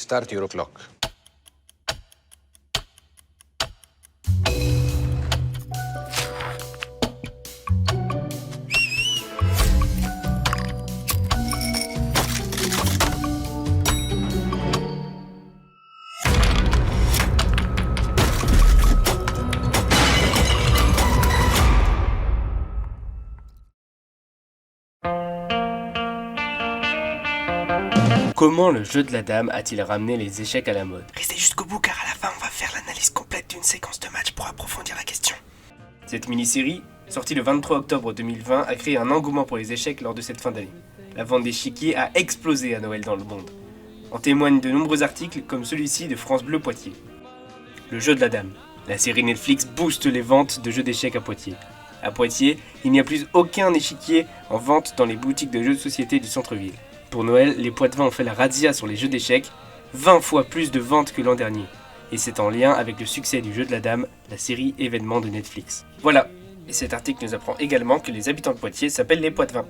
Start your clock. Comment le jeu de la dame a-t-il ramené les échecs à la mode? Restez jusqu'au bout car à la fin on va faire l'analyse complète d'une séquence de match pour approfondir la question. Cette mini-série, sortie le 23 octobre 2020, a créé un engouement pour les échecs lors de cette fin d'année. La vente d'échiquiers a explosé à Noël dans le monde. En témoignent de nombreux articles comme celui-ci de France Bleu Poitiers. Le jeu de la dame. La série Netflix booste les ventes de jeux d'échecs à Poitiers. À Poitiers, il n'y a plus aucun échiquier en vente dans les boutiques de jeux de société du centre-ville. Pour Noël, les Poitevins ont fait la razzia sur les jeux d'échecs, 20 fois plus de ventes que l'an dernier. Et c'est en lien avec le succès du jeu de la dame, la série événement de Netflix. Voilà, et cet article nous apprend également que les habitants de Poitiers s'appellent les Poitevins.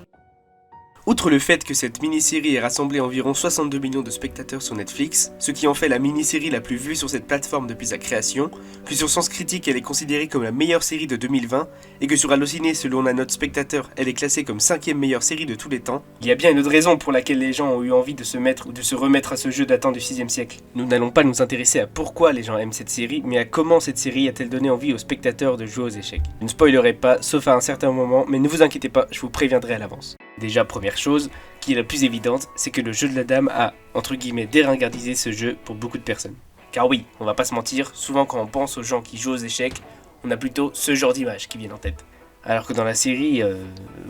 Outre le fait que cette mini-série ait rassemblé environ 62 millions de spectateurs sur Netflix, ce qui en fait la mini-série la plus vue sur cette plateforme depuis sa création, que sur Sens Critique elle est considérée comme la meilleure série de 2020, et que sur Allociné selon la note spectateur elle est classée comme 5e meilleure série de tous les temps, il y a bien une autre raison pour laquelle les gens ont eu envie de se mettre ou de se remettre à ce jeu datant du 6e siècle. Nous n'allons pas nous intéresser à pourquoi les gens aiment cette série, mais à comment cette série a-t-elle donné envie aux spectateurs de jouer aux échecs. Je ne spoilerai pas, sauf à un certain moment, mais ne vous inquiétez pas, je vous préviendrai à l'avance. Déjà, première chose, qui est la plus évidente, c'est que le jeu de la dame a, entre guillemets, déringardisé ce jeu pour beaucoup de personnes. Car oui, on va pas se mentir, souvent quand on pense aux gens qui jouent aux échecs, on a plutôt ce genre d'image qui viennent en tête. Alors que dans la série,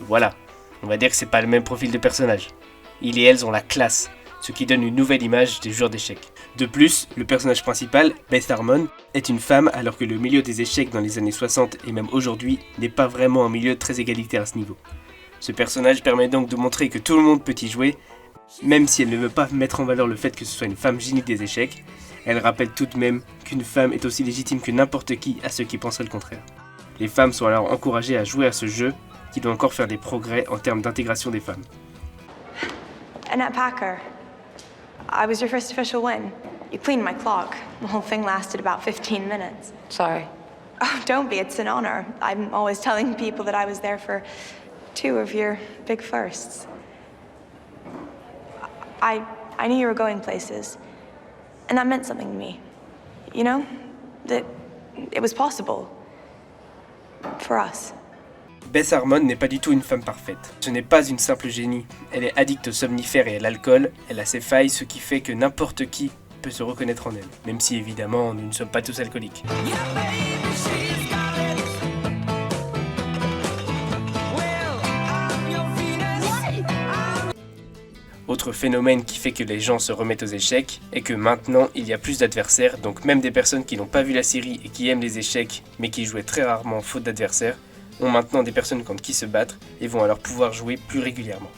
voilà, on va dire que c'est pas le même profil de personnage. Ils et elles ont la classe, ce qui donne une nouvelle image des joueurs d'échecs. De plus, le personnage principal, Beth Harmon, est une femme alors que le milieu des échecs dans les années 60 et même aujourd'hui n'est pas vraiment un milieu très égalitaire à ce niveau. Ce personnage permet donc de montrer que tout le monde peut y jouer, même si elle ne veut pas mettre en valeur le fait que ce soit une femme génie des échecs, elle rappelle tout de même qu'une femme est aussi légitime que n'importe qui à ceux qui penseraient le contraire. Les femmes sont alors encouragées à jouer à ce jeu, qui doit encore faire des progrès en termes d'intégration des femmes. Annette Packer, I was your first official win. You cleaned my clock. The whole thing lasted about 15 minutes. Sorry. Oh, don't be, it's an honor. I'm always telling people that I was there for 2 of your big firsts. I knew you were going places, and that meant something to me. You know, that it was possible for us. Beth Harmon n'est pas du tout une femme parfaite. Ce n'est pas une simple génie. Elle est addicte aux somnifères et à l'alcool, elle a ses failles, ce qui fait que n'importe qui peut se reconnaître en elle. Même si évidemment, nous ne sommes pas tous alcooliques. Autre phénomène qui fait que les gens se remettent aux échecs est que maintenant il y a plus d'adversaires, donc même des personnes qui n'ont pas vu la série et qui aiment les échecs mais qui jouaient très rarement faute d'adversaires, ont maintenant des personnes contre qui se battre et vont alors pouvoir jouer plus régulièrement.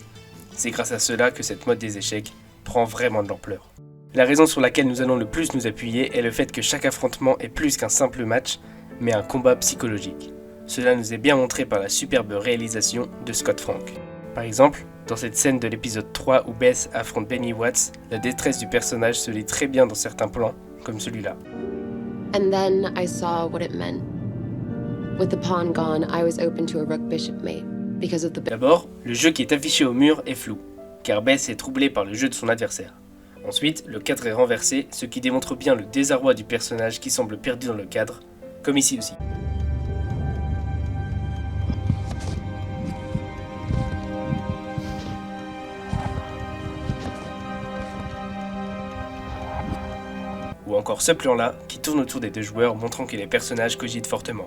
C'est grâce à cela que cette mode des échecs prend vraiment de l'ampleur. La raison sur laquelle nous allons le plus nous appuyer est le fait que chaque affrontement est plus qu'un simple match, mais un combat psychologique. Cela nous est bien montré par la superbe réalisation de Scott Frank. Par exemple, dans cette scène de l'épisode 3 où Beth affronte Benny Watts, la détresse du personnage se lit très bien dans certains plans, comme celui-là. And then I saw what it meant. With the pawn gone, I was open to a rook bishop mate because of the. D'abord, le jeu qui est affiché au mur est flou, car Beth est troublée par le jeu de son adversaire. Ensuite, le cadre est renversé, ce qui démontre bien le désarroi du personnage qui semble perdu dans le cadre, comme ici aussi. Ou encore ce plan-là, qui tourne autour des deux joueurs, montrant que les personnages cogitent fortement.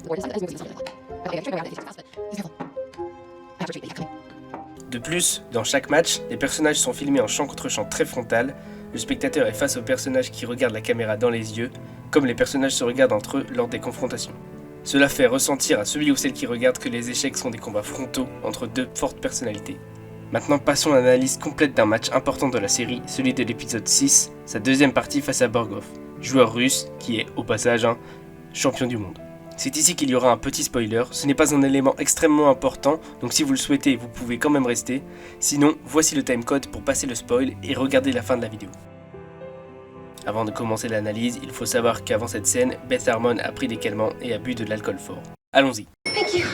De plus, dans chaque match, les personnages sont filmés en champ contre champ très frontal, le spectateur est face aux personnages qui regardent la caméra dans les yeux, comme les personnages se regardent entre eux lors des confrontations. Cela fait ressentir à celui ou celle qui regarde que les échecs sont des combats frontaux entre deux fortes personnalités. Maintenant passons à l'analyse complète d'un match important de la série, celui de l'épisode 6, sa deuxième partie face à Borgov, joueur russe qui est, au passage, un champion du monde. C'est ici qu'il y aura un petit spoiler, ce n'est pas un élément extrêmement important, donc si vous le souhaitez, vous pouvez quand même rester. Sinon, voici le timecode pour passer le spoil et regarder la fin de la vidéo. Avant de commencer l'analyse, il faut savoir qu'avant cette scène, Beth Harmon a pris des calmants et a bu de l'alcool fort. Allons-y. Thank you.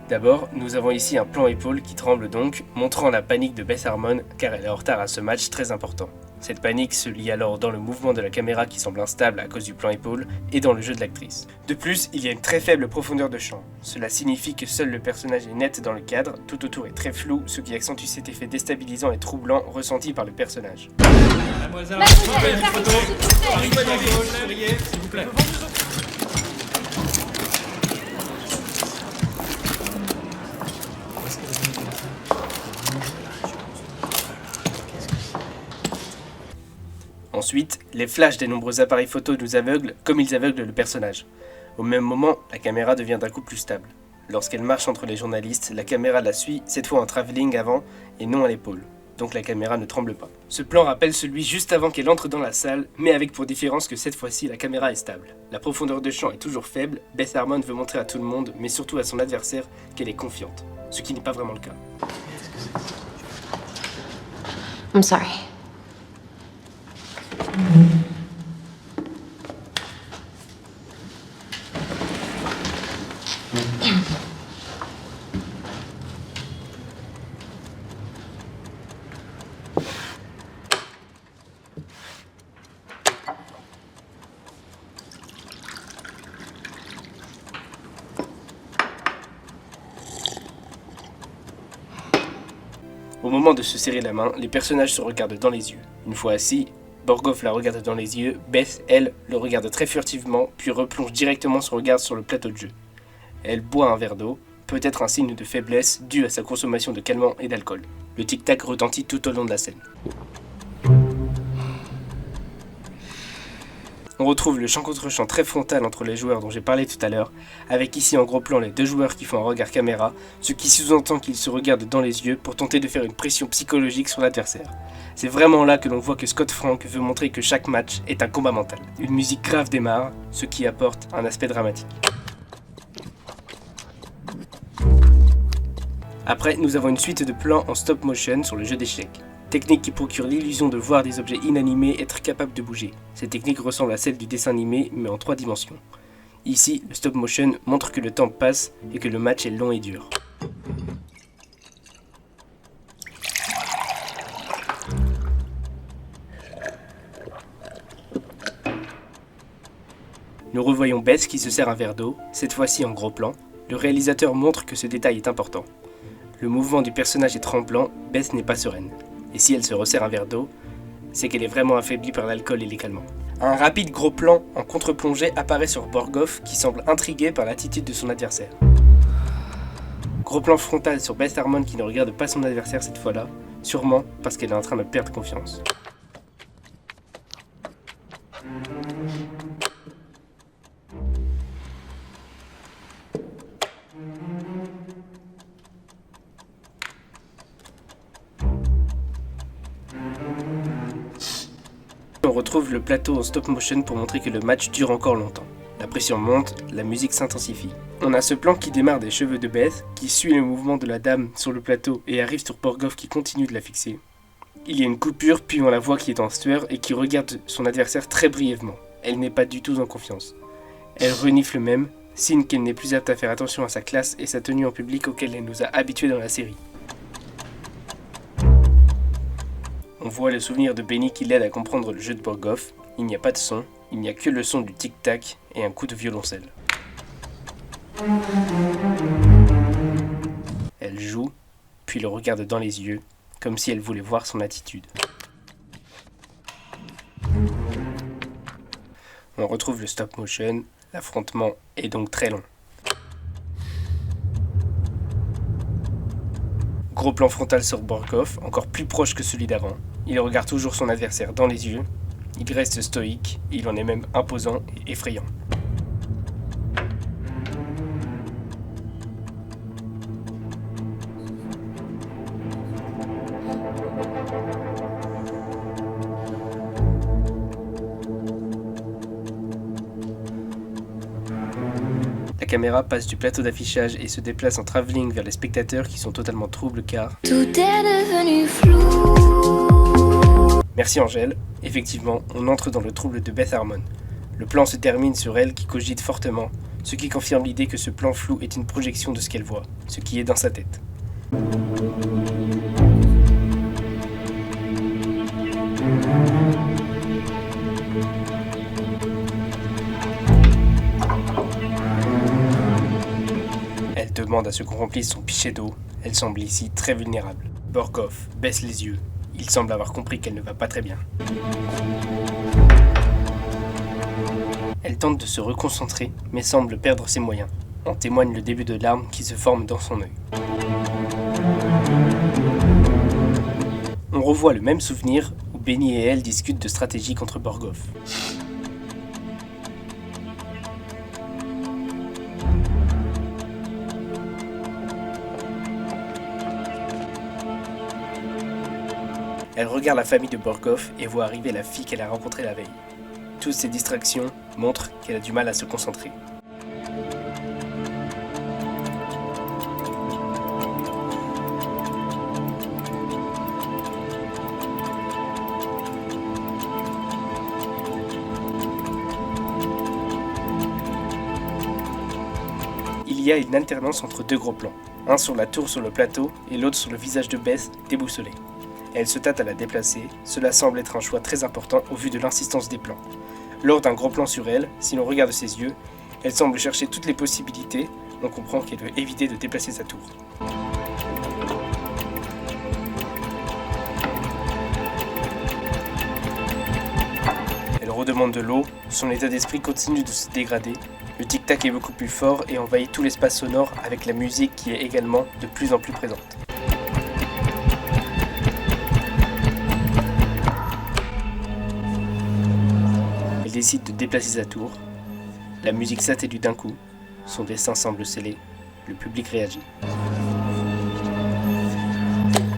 D'abord, nous avons ici un plan épaule qui tremble donc, montrant la panique de Beth Harmon car elle est en retard à ce match très important. Cette panique se lie alors dans le mouvement de la caméra qui semble instable à cause du plan épaule et dans le jeu de l'actrice. De plus, il y a une très faible profondeur de champ. Cela signifie que seul le personnage est net dans le cadre, tout autour est très flou, ce qui accentue cet effet déstabilisant et troublant ressenti par le personnage. Mademoiselle, une photo. Arrivez à gauche, souriez, s'il vous plaît. Ensuite, les flashs des nombreux appareils photo nous aveuglent comme ils aveuglent le personnage. Au même moment, la caméra devient d'un coup plus stable. Lorsqu'elle marche entre les journalistes, la caméra la suit, cette fois en travelling avant et non à l'épaule. Donc la caméra ne tremble pas. Ce plan rappelle celui juste avant qu'elle entre dans la salle, mais avec pour différence que cette fois-ci la caméra est stable. La profondeur de champ est toujours faible, Beth Harmon veut montrer à tout le monde, mais surtout à son adversaire, qu'elle est confiante. Ce qui n'est pas vraiment le cas. I'm sorry. Au moment de se serrer la main, les personnages se regardent dans les yeux. Une fois assis, Borghoff la regarde dans les yeux, Beth, elle, le regarde très furtivement, puis replonge directement son regard sur le plateau de jeu. Elle boit un verre d'eau, peut-être un signe de faiblesse dû à sa consommation de calmants et d'alcool. Le tic-tac retentit tout au long de la scène. On retrouve le champ contre champ très frontal entre les joueurs dont j'ai parlé tout à l'heure, avec ici en gros plan les deux joueurs qui font un regard caméra, ce qui sous-entend qu'ils se regardent dans les yeux pour tenter de faire une pression psychologique sur l'adversaire. C'est vraiment là que l'on voit que Scott Frank veut montrer que chaque match est un combat mental. Une musique grave démarre, ce qui apporte un aspect dramatique. Après, nous avons une suite de plans en stop motion sur le jeu d'échecs. Technique qui procure l'illusion de voir des objets inanimés être capables de bouger. Cette technique ressemble à celle du dessin animé, mais en 3 dimensions. Ici, le stop motion montre que le temps passe et que le match est long et dur. Nous revoyons Beth qui se sert un verre d'eau, cette fois-ci en gros plan. Le réalisateur montre que ce détail est important. Le mouvement du personnage est tremblant, Beth n'est pas sereine. Et si elle se resserre un verre d'eau, c'est qu'elle est vraiment affaiblie par l'alcool et les calmants. Un rapide gros plan en contre-plongée apparaît sur Borghoff qui semble intrigué par l'attitude de son adversaire. Gros plan frontal sur Beth Harmon qui ne regarde pas son adversaire cette fois-là, sûrement parce qu'elle est en train de perdre confiance. On retrouve le plateau en stop motion pour montrer que le match dure encore longtemps. La pression monte, la musique s'intensifie. On a ce plan qui démarre des cheveux de Beth, qui suit le mouvement de la dame sur le plateau et arrive sur Borghoff qui continue de la fixer. Il y a une coupure, puis on la voit qui est en sueur et qui regarde son adversaire très brièvement. Elle n'est pas du tout en confiance. Elle renifle même, signe qu'elle n'est plus apte à faire attention à sa classe et sa tenue en public auquel elle nous a habitués dans la série. On voit le souvenir de Benny qui l'aide à comprendre le jeu de Borghoff. Il n'y a pas de son, il n'y a que le son du tic-tac et un coup de violoncelle. Elle joue, puis le regarde dans les yeux, comme si elle voulait voir son attitude. On retrouve le stop motion, l'affrontement est donc très long. Gros plan frontal sur Borghoff, encore plus proche que celui d'avant. Il regarde toujours son adversaire dans les yeux. Il reste stoïque, il en est même imposant et effrayant. La caméra passe du plateau d'affichage et se déplace en travelling vers les spectateurs qui sont totalement troubles car Tout est devenu flou. Merci Angèle. Effectivement, on entre dans le trouble de Beth Harmon. Le plan se termine sur elle qui cogite fortement, ce qui confirme l'idée que ce plan flou est une projection de ce qu'elle voit, ce qui est dans sa tête. Elle demande à ce qu'on remplisse son pichet d'eau. Elle semble ici très vulnérable. Borgov baisse les yeux. Il semble avoir compris qu'elle ne va pas très bien. Elle tente de se reconcentrer, mais semble perdre ses moyens. En témoigne le début de larmes qui se forment dans son œil. On revoit le même souvenir où Benny et elle discutent de stratégie contre Borgov. Elle regarde la famille de Borgov et voit arriver la fille qu'elle a rencontrée la veille. Toutes ces distractions montrent qu'elle a du mal à se concentrer. Il y a une alternance entre deux gros plans, un sur la tour sur le plateau et l'autre sur le visage de Beth déboussolé. Elle se tâte à la déplacer, cela semble être un choix très important au vu de l'insistance des plans. Lors d'un gros plan sur elle, si l'on regarde ses yeux, elle semble chercher toutes les possibilités, on comprend qu'elle veut éviter de déplacer sa tour. Elle redemande de l'eau, son état d'esprit continue de se dégrader, le tic-tac est beaucoup plus fort et envahit tout l'espace sonore avec la musique qui est également de plus en plus présente. Elle décide de déplacer sa tour. La musique s'atténue d'un coup. Son destin semble scellé. Le public réagit.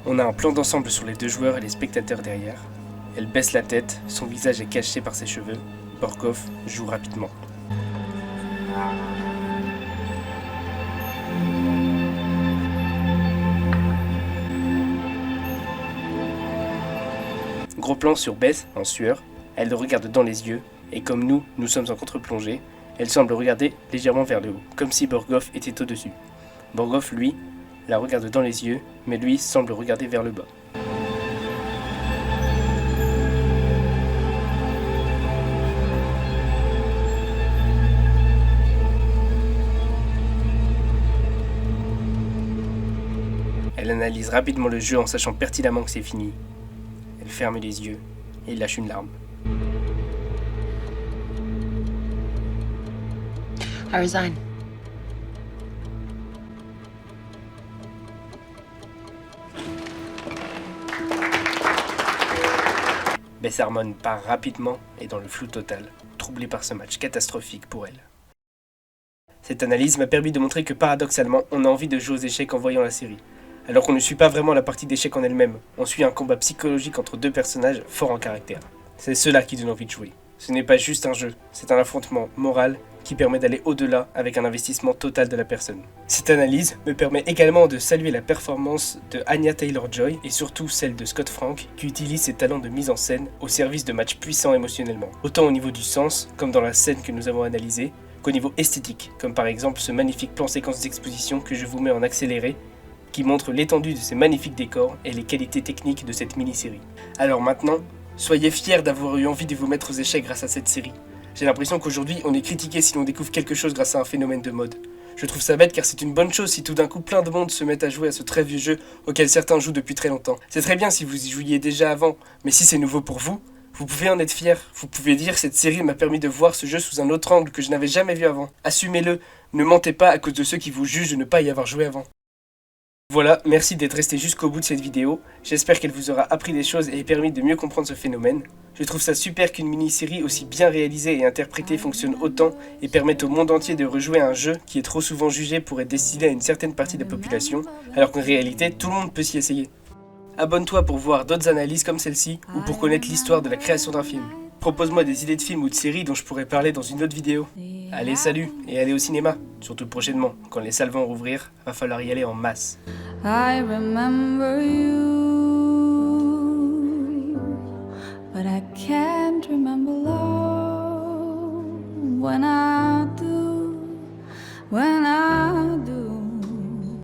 On a un plan d'ensemble sur les deux joueurs et les spectateurs derrière. Elle baisse la tête, son visage est caché par ses cheveux. Borgov joue rapidement. Gros plan sur Beth, en sueur. Elle le regarde dans les yeux, et comme nous sommes en contre-plongée, elle semble regarder légèrement vers le haut, comme si Borgov était au-dessus. Borgov, lui, la regarde dans les yeux, mais lui semble regarder vers le bas. Elle analyse rapidement le jeu en sachant pertinemment que c'est fini. Elle ferme les yeux et lâche une larme. I resign. Beth Harmon part rapidement et dans le flou total, troublée par ce match catastrophique pour elle. Cette analyse m'a permis de montrer que paradoxalement, on a envie de jouer aux échecs en voyant la série. Alors qu'on ne suit pas vraiment la partie d'échecs en elle-même, on suit un combat psychologique entre deux personnages forts en caractère. C'est cela qui donne envie de jouer. Ce n'est pas juste un jeu, c'est un affrontement moral qui permet d'aller au-delà avec un investissement total de la personne. Cette analyse me permet également de saluer la performance de Anya Taylor-Joy et surtout celle de Scott Frank qui utilise ses talents de mise en scène au service de matchs puissants émotionnellement, autant au niveau du sens, comme dans la scène que nous avons analysée, qu'au niveau esthétique, comme par exemple ce magnifique plan séquence d'exposition que je vous mets en accéléré, qui montre l'étendue de ces magnifiques décors et les qualités techniques de cette mini-série. Alors maintenant, soyez fiers d'avoir eu envie de vous mettre aux échecs grâce à cette série. J'ai l'impression qu'aujourd'hui, on est critiqué si l'on découvre quelque chose grâce à un phénomène de mode. Je trouve ça bête car c'est une bonne chose si tout d'un coup plein de monde se met à jouer à ce très vieux jeu auquel certains jouent depuis très longtemps. C'est très bien si vous y jouiez déjà avant, mais si c'est nouveau pour vous, vous pouvez en être fiers. Vous pouvez dire cette série m'a permis de voir ce jeu sous un autre angle que je n'avais jamais vu avant. Assumez-le, ne mentez pas à cause de ceux qui vous jugent de ne pas y avoir joué avant. Voilà, merci d'être resté jusqu'au bout de cette vidéo. J'espère qu'elle vous aura appris des choses et permis de mieux comprendre ce phénomène. Je trouve ça super qu'une mini-série aussi bien réalisée et interprétée fonctionne autant et permette au monde entier de rejouer à un jeu qui est trop souvent jugé pour être destiné à une certaine partie de la population, alors qu'en réalité, tout le monde peut s'y essayer. Abonne-toi pour voir d'autres analyses comme celle-ci ou pour connaître l'histoire de la création d'un film. Propose-moi des idées de films ou de séries dont je pourrais parler dans une autre vidéo. Allez, salut, et allez au cinéma, surtout prochainement. Quand les salles vont rouvrir, va falloir y aller en masse. I remember you. remember love when I do, when